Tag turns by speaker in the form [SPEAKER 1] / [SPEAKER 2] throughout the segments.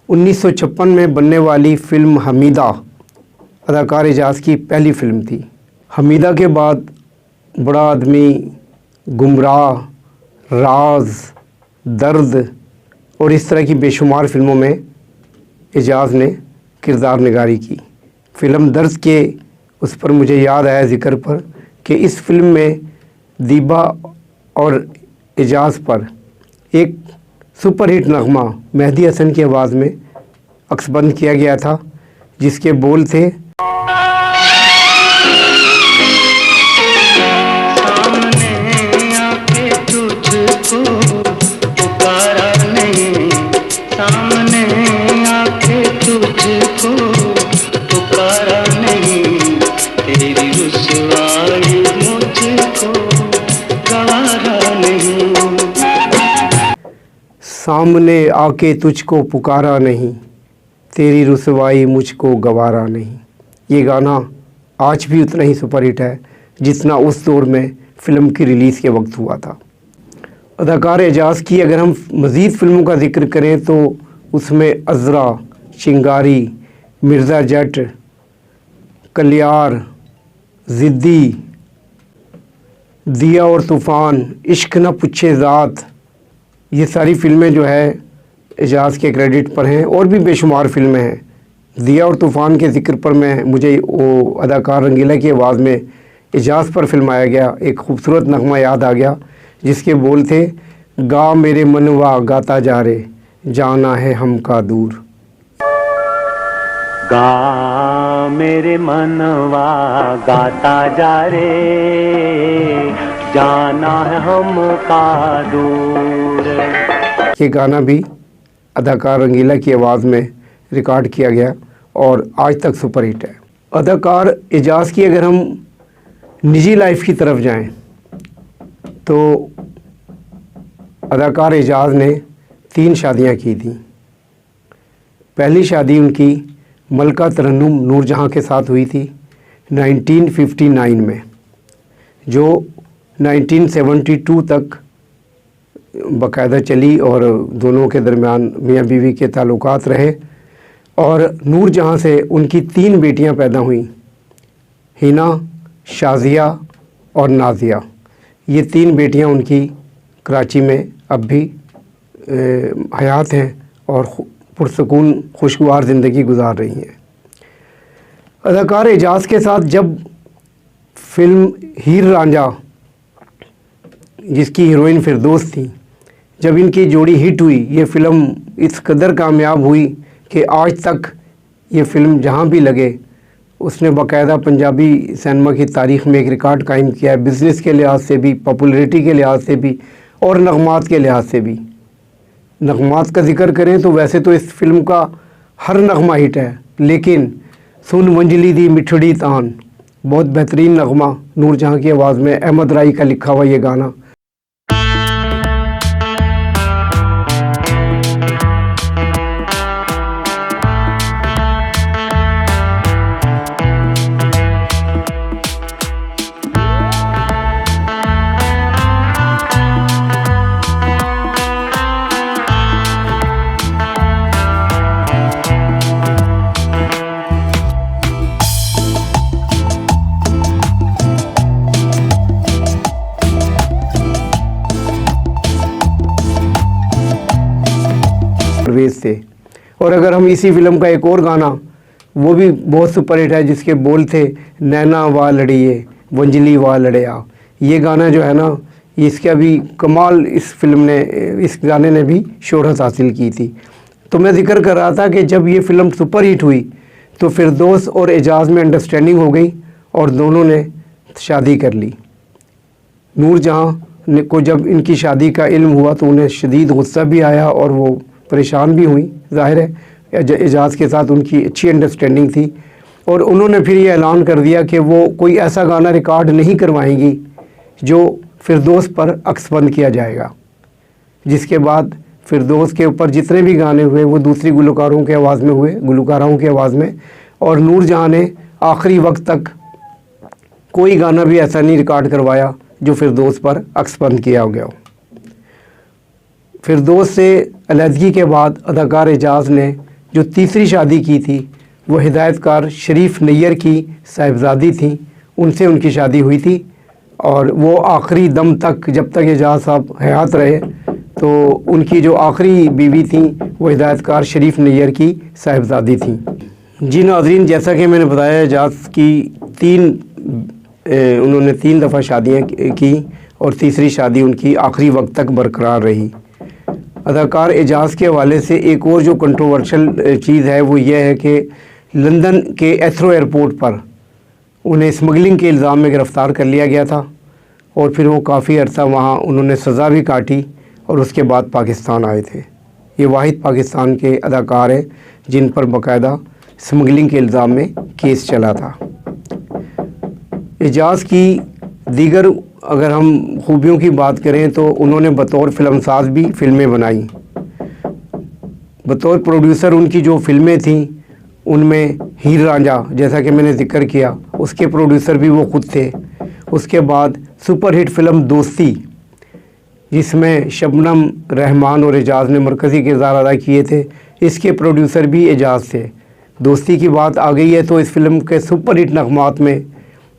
[SPEAKER 1] 1956 में बनने वाली फ़िल्म हमीदा अदाकार एजाज़ की पहली फ़िल्म थी। हमीदा के बाद बड़ा आदमी, गुमराह, राज, दर्द और इस तरह की बेशुमार फ़िल्मों में एजाज़ ने किरदार निगारी की। फ़िल्म दर्द के उस पर मुझे याद आया ज़िक्र पर कि इस फ़िल्म में दीबा और एजाज़ पर एक सुपरहिट नगमा मेहदी हसन की आवाज़ में अक्सबंद किया गया था, जिसके बोल थे, सामने आके तुझको पुकारा नहीं, तेरी रुसवाई मुझको गवारा नहीं। ये गाना आज भी उतना ही सुपरहिट है जितना उस दौर में फ़िल्म की रिलीज़ के वक्त हुआ था। अदाकार एजाज़ की अगर हम मज़ीद फ़िल्मों का ज़िक्र करें तो उसमें अज़रा, चिंगारी, मिर्ज़ा जट, कलियार, ज़िद्दी, दिया और तूफ़ान, इश्क न पूछे ज़ात, ये सारी फ़िल्में जो है एजाज़ के क्रेडिट पर हैं। और भी बेशुमार फ़िल्में हैं। दिया और तूफ़ान के ज़िक्र पर मुझे वो अदाकार रंगीला की आवाज़ में एजाज़ पर फिल्माया गया एक खूबसूरत नगमा याद आ गया, जिसके बोल थे, गा मेरे मनवा गाता जा रे, जाना है हम का दूर।
[SPEAKER 2] गा मेरे मनवा गाता जा रे, जाना है हम का दूर।
[SPEAKER 1] ये गाना भी अदाकार रंगीला की आवाज़ में रिकॉर्ड किया गया और आज तक सुपरहिट है। अदाकार एजाज़ की अगर हम निजी लाइफ की तरफ जाएं तो अदाकार एजाज़ ने 3 शादियां की थी। पहली शादी उनकी मलका तरन्नुम नूरजहां के साथ हुई थी 1959 में, जो 1972 तक बाकायदा चली और दोनों के दरमियान मियाँ बीवी के ताल्लुकात रहे। और नूरजहां से उनकी 3 बेटियां पैदा हुईं, हिना, शाज़िया और नाज़िया। ये 3 बेटियां उनकी कराची में अब भी हयात हैं और पुरसकून खुशगवार ज़िंदगी गुजार रही हैं। अदाकार एजाज़ के साथ जब फ़िल्म हीर रांझा, जिसकी हीरोइन फिरदौस थी, जब इनकी जोड़ी हिट हुई, ये फ़िल्म इस कदर कामयाब हुई कि आज तक ये फ़िल्म जहाँ भी लगे उसने बाकायदा पंजाबी सिनेमा की तारीख़ में एक रिकॉर्ड कायम किया है, बिज़नेस के लिहाज से भी, पॉपुलैरिटी के लिहाज से भी और नगमात के लिहाज से भी। नगमात का ज़िक्र करें तो वैसे तो इस फ़िल्म का हर नगमा हिट है, लेकिन सुन मंजली दी मिठड़ी तान, बहुत बेहतरीन नगमा नूरजहां की आवाज़ में अहमद राई का लिखा हुआ ये गाना। से। और अगर हम इसी फ़िल्म का एक और गाना, वो भी बहुत सुपरहिट है, जिसके बोल थे, नैना वा लड़िए वंजली वा लड़िया। ये गाना जो है ना, इसका भी कमाल इस फ़िल्म ने, इस गाने ने भी शोहरत हासिल की थी। तो मैं ज़िक्र कर रहा था कि जब ये फ़िल्म सुपरहिट हुई तो फिरदौस और एजाज़ में अंडरस्टैंडिंग हो गई और दोनों ने शादी कर ली। नूरजहां को जब इनकी शादी का इल्म हुआ तो उन्हें शदीद गुस्सा भी आया और वो परेशान भी हुई। ज़ाहिर है एजाज़ के साथ उनकी अच्छी अंडरस्टैंडिंग थी और उन्होंने फिर ये ऐलान कर दिया कि वो कोई ऐसा गाना रिकॉर्ड नहीं करवाएंगी जो फिरदौस पर अक्सबंद किया जाएगा। जिसके बाद फिरदौस के ऊपर जितने भी गाने हुए वो दूसरी गुलकारों के आवाज़ में हुए, गुलकारों की आवाज़ में। और नूरजहां ने आखिरी वक्त तक कोई गाना भी ऐसा नहीं रिकॉर्ड करवाया जो फिरदौस पर अक्सबंद किया गया हो। फिरदौस से अलहदगी के बाद अदाकार एजाज़ ने जो तीसरी शादी की थी वो हिदायतकार शरीफ नैयर की साहिबजादी थी, उनसे उनकी शादी हुई थी और वो आखिरी दम तक, जब तक एजाज साहब हयात रहे, तो उनकी जो आखिरी बीवी थी वो हिदायतकार शरीफ नैयर की साहिबजादी थी। जी नाज़रीन, जैसा कि मैंने बताया एजाज की उन्होंने 3 दफ़ा शादियाँ की और तीसरी शादी उनकी आखिरी वक्त तक बरकरार रही। अदाकार एजाज के हवाले से एक और जो कंट्रोवर्शियल चीज़ है वो ये है कि लंदन के एथरो एयरपोर्ट पर उन्हें स्मगलिंग के इल्ज़ाम में गिरफ़्तार कर लिया गया था और फिर वो काफ़ी अर्सा वहाँ उन्होंने सज़ा भी काटी और उसके बाद पाकिस्तान आए थे। ये वाहिद पाकिस्तान के अदाकार हैं जिन पर बाकायदा स्मगलिंग के इल्ज़ाम में केस चला था। एजाज की दीगर अगर हम खूबियों की बात करें तो उन्होंने बतौर फिल्मसाज भी फ़िल्में बनाई। बतौर प्रोड्यूसर उनकी जो फ़िल्में थीं उनमें हीर रांझा, जैसा कि मैंने ज़िक्र किया, उसके प्रोड्यूसर भी वो खुद थे। उसके बाद सुपरहिट फ़िल्म दोस्ती, जिसमें शबनम रहमान और एजाज ने मरकज़ी किरदार अदा किए थे, इसके प्रोड्यूसर भी एजाज थे। दोस्ती की बात आ गई है तो इस फिल्म के सुपरहिट नगमात में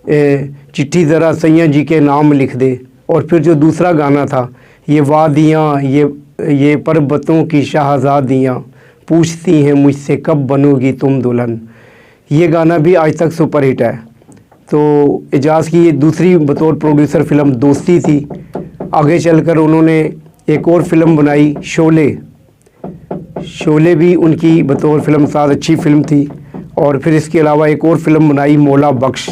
[SPEAKER 1] चिट्ठी ज़रा सैया जी के नाम लिख दे, और फिर जो दूसरा गाना था ये वादियाँ ये पर्वतों की शाहज़ादियाँ पूछती हैं मुझसे कब बनोगी तुम दुल्हन, ये गाना भी आज तक सुपरहिट है। तो एजाज की ये दूसरी बतौर प्रोड्यूसर फ़िल्म दोस्ती थी। आगे चलकर उन्होंने एक और फ़िल्म बनाई शोले भी उनकी बतौर फिल्मसाज अच्छी फ़िल्म थी। और फिर इसके अलावा एक और फ़िल्म बनाई मौला बख्श।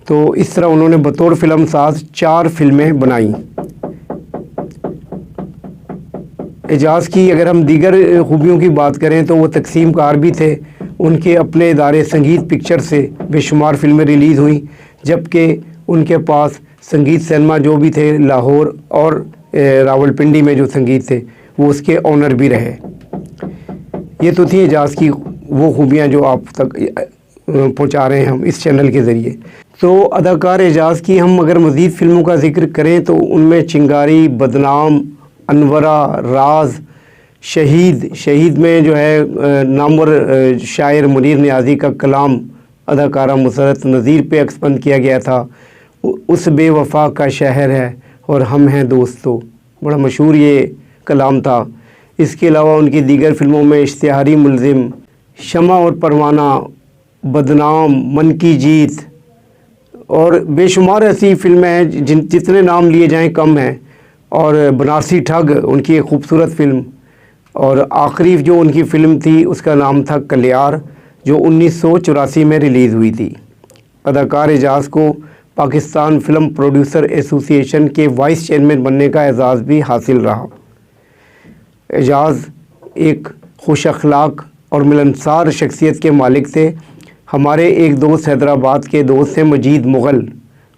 [SPEAKER 1] तो इस तरह उन्होंने बतौर फिल्मसाज 4 फ़िल्में बनाई। एजाज़ की अगर हम दीगर खूबियों की बात करें तो वो तकसीम कार भी थे। उनके अपने इदारे संगीत पिक्चर से बेशुमार फ़िल्में रिलीज़ हुई, जबकि उनके पास संगीत सिनेमा जो भी थे लाहौर और रावलपिंडी में जो संगीत थे वो उसके ऑनर भी रहे। ये तो थी एजाज़ की वो खूबियाँ जो आप तक पहुँचा रहे हैं हम इस चैनल के ज़रिए। तो अदाकार एजाज़ की हम अगर मज़ीद फ़िल्मों का ज़िक्र करें तो उनमें चिंगारी, बदनाम, अनवरा, राज, शहीद में जो है नामवर शायर मुनीर नियाज़ी का कलाम अदाकारा मुसरत नज़ीर पे एक्सपंद किया गया था। उस बेवफा का शहर है और हम हैं दोस्तों, बड़ा मशहूर ये कलाम था। इसके अलावा उनकी दीगर फ़िल्मों में इश्तिहारी मुल्ज़िम, शमा और परवाना, बदनाम, मन की जीत और बेशुमार ऐसी फ़िल्में हैं जितने नाम लिए जाएं कम हैं। और बनारसी ठग उनकी एक खूबसूरत फ़िल्म, और आखिरी जो उनकी फ़िल्म थी उसका नाम था कलियार, जो 1984 में रिलीज़ हुई थी। अदाकार एजाज़ को पाकिस्तान फ़िल्म प्रोड्यूसर एसोसिएशन के वाइस चेयरमैन बनने का एजाज़ भी हासिल रहा। एजाज़ एक खुश अखलाक और मिलनसार शख्सियत के मालिक थे। हमारे एक दोस्त हैदराबाद के दोस्त हैं मजीद मुग़ल,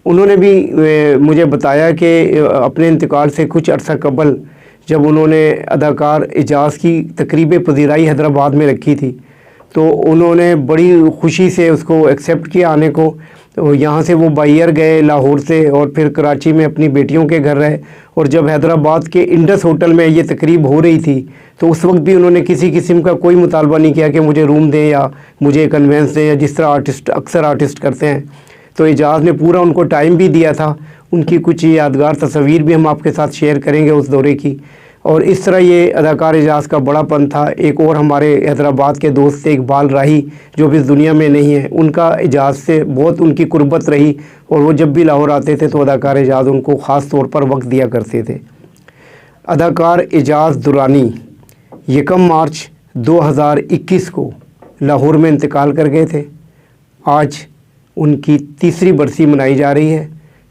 [SPEAKER 1] उन्होंने भी मुझे बताया कि अपने इंतकाल से कुछ अर्सा कबल जब उन्होंने अदाकार एजाज़ की तकरीब पज़ीराई हैदराबाद में रखी थी तो उन्होंने बड़ी खुशी से उसको एक्सेप्ट किया आने को। तो यहाँ से वो बायर गए लाहौर से और फिर कराची में अपनी बेटियों के घर रहे, और जब हैदराबाद के इंडस होटल में ये तकरीब हो रही थी तो उस वक्त भी उन्होंने किसी किस्म का कोई मुतालबा नहीं किया कि मुझे रूम दें या मुझे कन्वेंस दें, या जिस तरह अक्सर आर्टिस्ट करते हैं। तो एजाज़ ने पूरा उनको टाइम भी दिया था। उनकी कुछ यादगार तस्वीर भी हम आपके साथ शेयर करेंगे उस दौरे की। और इस तरह ये अदाकार एजाज़ का बड़ापन था। एक और हमारे हैदराबाद के दोस्त थे इकबाल राही, जो भी इस दुनिया में नहीं है, उनका एजाज़ से बहुत उनकी कुर्बत रही और वो जब भी लाहौर आते थे तो अदाकार एजाज़ उनको ख़ास तौर पर वक्त दिया करते थे। अदाकार एजाज़ दुरानी 1 मार्च 2021 को लाहौर में इंतकाल कर गए थे। आज उनकी 3री बरसी मनाई जा रही है।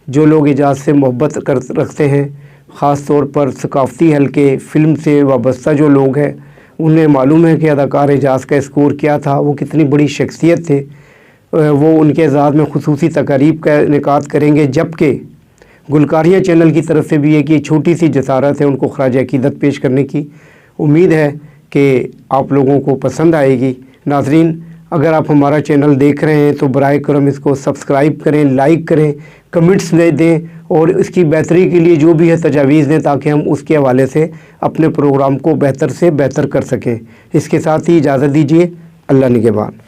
[SPEAKER 1] जो लोग एजाज़ से मोहब्बत रखते हैं, ख़ास तौर पर सकाफ़ती हल्के फ़िल्म से वाबस्ता जो लोग हैं, उन्हें मालूम है कि अदाकार एजाज़ का स्कोर क्या था, वो कितनी बड़ी शख्सियत थे। वो उनके एजाज़ में खुसूसी तकारीब का इनेकाद करेंगे, जबकि गुलकारियाँ चैनल की तरफ से भी एक ये छोटी सी जसारत है उनको ख़राज अक़ीदत पेश करने की। उम्मीद है कि आप लोगों को पसंद आएगी। नाज़रीन, अगर आप हमारा चैनल देख रहे हैं तो बराए करम इसको सब्सक्राइब करें, लाइक करें, कमेंट्स दे दें और इसकी बेहतरी के लिए जो भी है तजावीज़ दें ताकि हम उसके हवाले से अपने प्रोग्राम को बेहतर से बेहतर कर सकें। इसके साथ ही इजाज़त दीजिए। अल्लाह निगहबान।